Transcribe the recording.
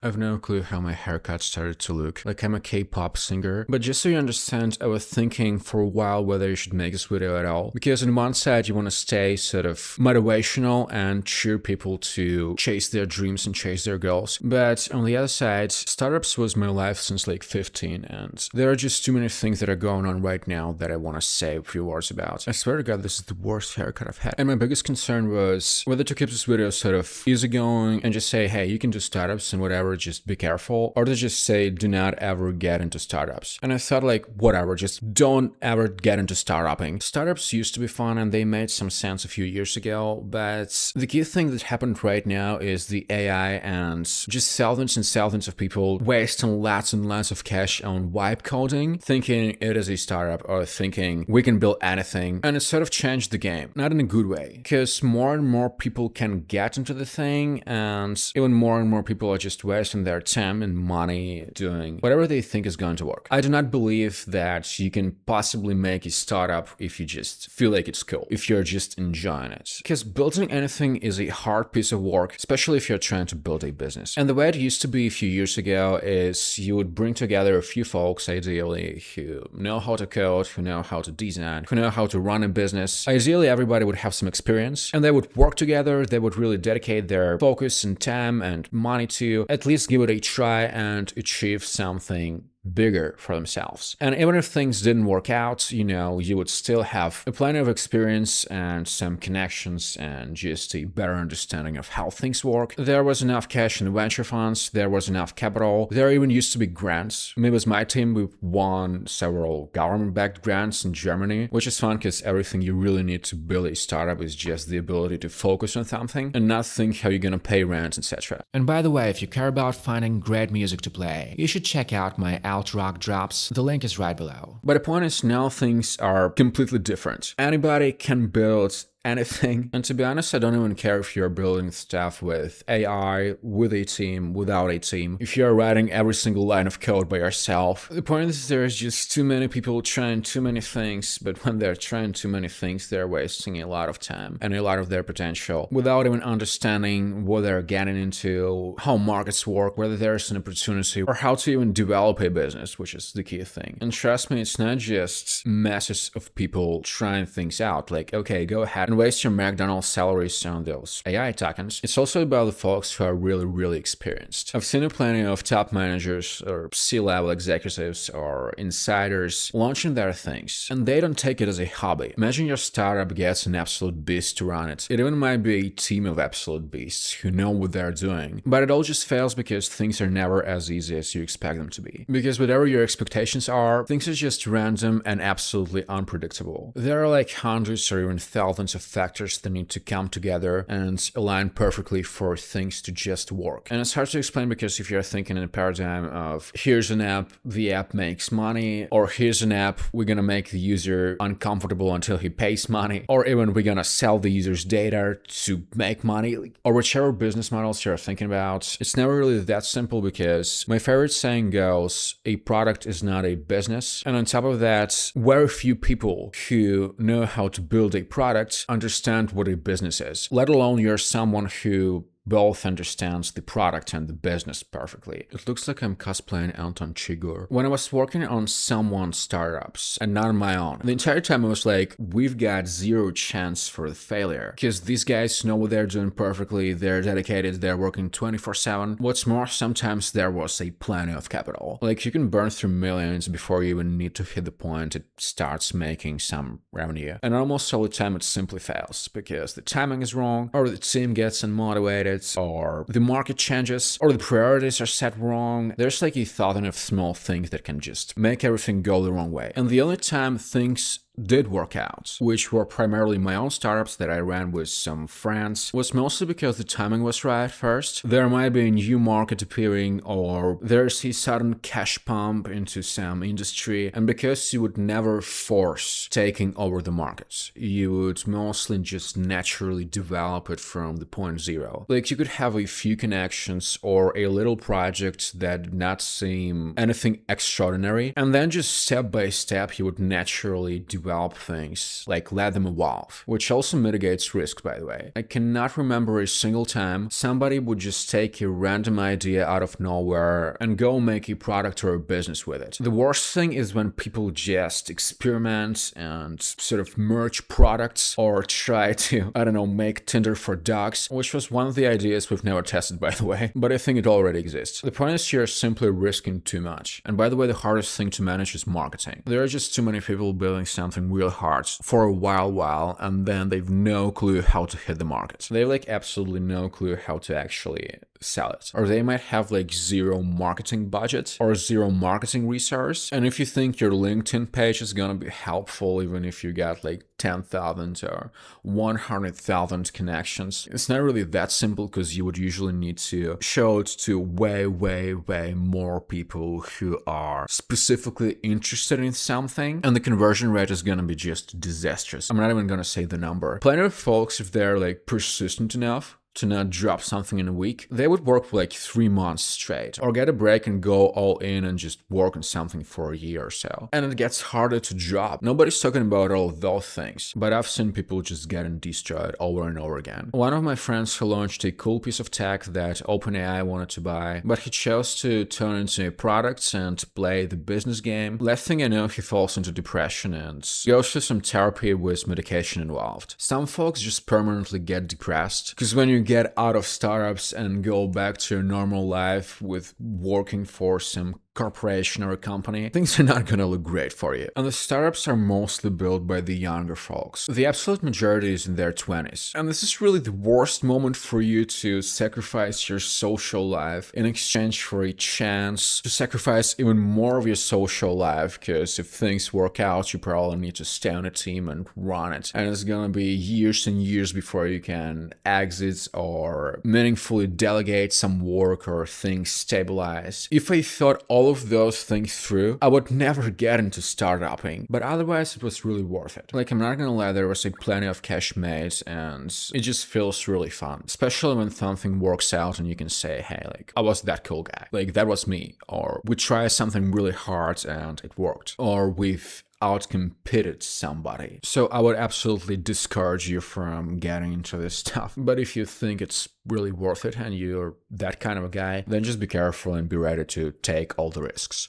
I've no clue how my haircut started to look. Like, I'm a K-pop singer. But just so you understand, I was thinking for a while whether you should make this video at all. Because on one side, you want to stay sort of motivational and cheer people to chase their dreams and chase their goals. But on the other side, startups was my life since like 15, and there are just too many things that are going on right now that I want to say a few words about. I swear to God, this is the worst haircut I've had. And my biggest concern was whether to keep this video sort of easygoing and just say, hey, you can do startups and whatever, just be careful, or to just say, do not ever get into startups. And I thought, like, whatever, just don't ever get into startupping. Startups used to be fun and they made some sense a few years ago, but the key thing that happened right now is the AI and just thousands and thousands of people wasting lots and lots of cash on vibe coding, thinking it is a startup or thinking we can build anything. And it sort of changed the game, not in a good way, because more and more people can get into the thing, and even more and more people are just wasting their time and money doing whatever they think is going to work. I do not believe that you can possibly make a startup if you just feel like it's cool, if you're just enjoying it. Because building anything is a hard piece of work, especially if you're trying to build a business. And the way it used to be a few years ago is you would bring together a few folks, ideally, who know how to code, who know how to design, who know how to run a business. Ideally, everybody would have some experience, and they would work together. They would really dedicate their focus and time and money to at least give it a try and achieve something bigger for themselves. And even if things didn't work out, you would still have plenty of experience and some connections and just a better understanding of how things work. There was enough cash in the venture funds, there was enough capital, there even used to be grants. Maybe with my team, we won several government-backed grants in Germany, which is fun because everything you really need to build a startup is just the ability to focus on something and not think how you're gonna pay rent, etc. And by the way, if you care about finding great music to play, you should check out my Alt-Rock drops. The link is right below. But the point is, now things are completely different. Anybody can build anything. And to be honest, I don't even care if you're building stuff with AI, with a team, without a team. If you're writing every single line of code by yourself. The point is, there's just too many people trying too many things, but when they're trying too many things, they're wasting a lot of time and a lot of their potential without even understanding what they're getting into, how markets work, whether there's an opportunity, or how to even develop a business, which is the key thing. And trust me, it's not just masses of people trying things out. Like, okay, go ahead and waste your McDonald's salaries on those AI tokens. It's also about the folks who are really, really experienced. I've seen plenty of top managers or C-level executives or insiders launching their things, and they don't take it as a hobby. Imagine your startup gets an absolute beast to run it. It even might be a team of absolute beasts who know what they're doing, but it all just fails because things are never as easy as you expect them to be. Because whatever your expectations are, things are just random and absolutely unpredictable. There are like hundreds or even thousands of factors that need to come together and align perfectly for things to just work. And it's hard to explain because if you're thinking in a paradigm of here's an app, the app makes money, or here's an app, we're gonna make the user uncomfortable until he pays money, or even we're gonna sell the user's data to make money, or whichever business models you're thinking about, it's never really that simple because my favorite saying goes, a product is not a business. And on top of that, very few people who know how to build a product understand what a business is, let alone you're someone who both understands the product and the business perfectly. It looks like I'm cosplaying Anton Chigurh. When I was working on someone's startups and not on my own, the entire time I was like, we've got zero chance for the failure because these guys know what they're doing perfectly, they're dedicated, they're working 24/7. What's more, sometimes there was a plenty of capital. Like, you can burn through millions before you even need to hit the point it starts making some revenue. And almost all the time it simply fails because the timing is wrong, or the team gets unmotivated, or the market changes, or the priorities are set wrong. There's like a thousand of small things that can just make everything go the wrong way. And the only time things did work out, which were primarily my own startups that I ran with some friends, was mostly because the timing was right first. There might be a new market appearing, or there's a sudden cash pump into some industry, and because you would never force taking over the market, you would mostly just naturally develop it from the point zero. Like, you could have a few connections or a little project that did not seem anything extraordinary, and then just step by step you would naturally develop develop things, like let them evolve, which also mitigates risk, by the way. I cannot remember a single time somebody would just take a random idea out of nowhere and go make a product or a business with it. The worst thing is when people just experiment and sort of merge products or try to, I don't know, make Tinder for dogs, which was one of the ideas we've never tested, by the way, but I think it already exists. The point is you're simply risking too much. And by the way, the hardest thing to manage is marketing. There are just too many people building something real hard for a while, and then they've no clue how to hit the market. They have like absolutely no clue how to actually sell it. Or they might have like zero marketing budget or zero marketing resource. And if you think your LinkedIn page is gonna be helpful, even if you got like 10,000 or 100,000 connections, it's not really that simple, because you would usually need to show it to way more people who are specifically interested in something, and the conversion rate is gonna be just disastrous. I'm not even gonna say the number. Plenty of folks, if they're like persistent enough to not drop something in a week, they would work for like 3 months straight, or get a break and go all in and just work on something for a year or so. And it gets harder to drop. Nobody's talking about all those things, but I've seen people just getting destroyed over and over again. One of my friends who launched a cool piece of tech that OpenAI wanted to buy, but he chose to turn it into a product and play the business game. Last thing I know, he falls into depression and goes through some therapy with medication involved. Some folks just permanently get depressed, because when you get out of startups and go back to your normal life with working for some corporation or a company, things are not gonna look great for you. And the startups are mostly built by the younger folks. The absolute majority is in their 20s. And this is really the worst moment for you to sacrifice your social life in exchange for a chance to sacrifice even more of your social life, because if things work out, you probably need to stay on a team and run it. And it's gonna be years and years before you can exit or meaningfully delegate some work or things stabilize. If I thought all of those things through, I would never get into startupping, but otherwise it was really worth it. Like, I'm not gonna lie, there was like plenty of cash made, and it just feels really fun, especially when something works out and you can say, hey, like, I was that cool guy, like that was me, or we tried something really hard and it worked, or we've outcompeted somebody. So I would absolutely discourage you from getting into this stuff. But if you think it's really worth it and you're that kind of a guy, then just be careful and be ready to take all the risks.